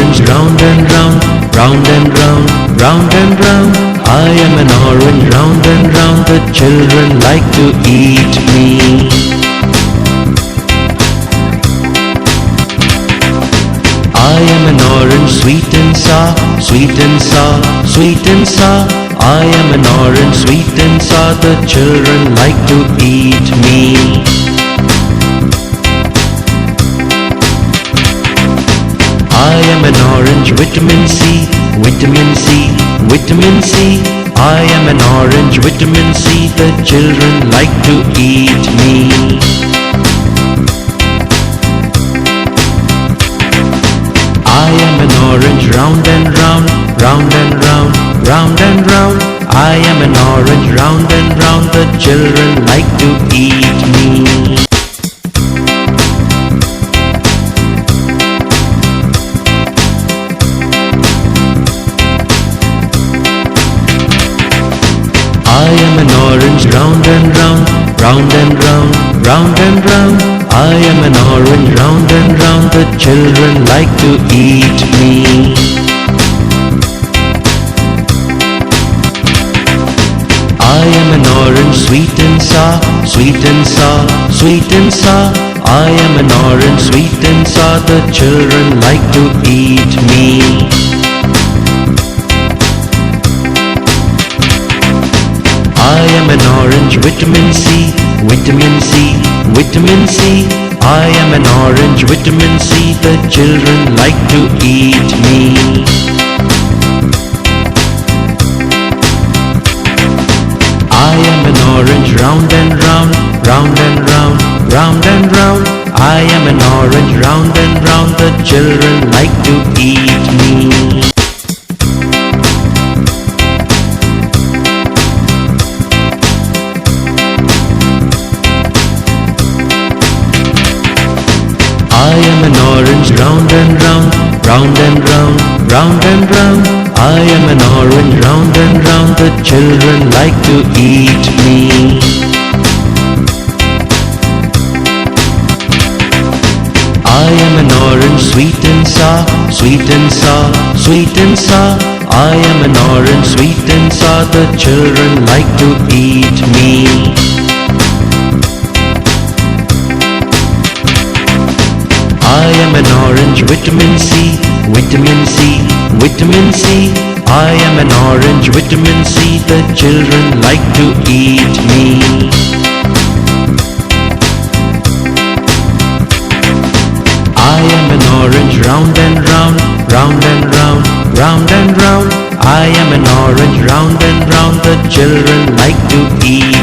orange, round and round, round and round, round and round. I am an orange, round and round. The children like to eat me. I am an orange, sweet and sour, sweet and sour, sweet and sour. I am an orange, sweet and sour. The children like to eat me. I am an orange, vitamin C, vitamin C, vitamin C. I am an orange, vitamin C. The children like to eat me. I am an orange, round and round, round and round, round and round. I am an orange, round and round. The children like to eat me. I am an orange, round and round, round and round, round and round. I am an orange, round and round. The children like to eat me. I am an orange, sweet and sour, sweet and sour, sweet and sour. I am an orange, sweet and sour. The children like to eat me. I am an orange, vitamin C, vitamin C, vitamin C. I am an orange, vitamin C. The children like to eat me. I am an orange, round and round, round and round, round and round. I am an orange, round and round. The children like to eat me. I am an orange, round and round, round and round, round and round. I am an orange, round and round. The children like to eat me. I am an orange, sweet and sour, sweet and sour, sweet and sour. I am an orange, sweet and sour. The children like to eat me. I am an orange, vitamin C, vitamin C, vitamin C. I am an orange, vitamin C. The children like to eat me. I am an orange, round and round, round and round, round and round. I am an orange, round and round. The children like to eat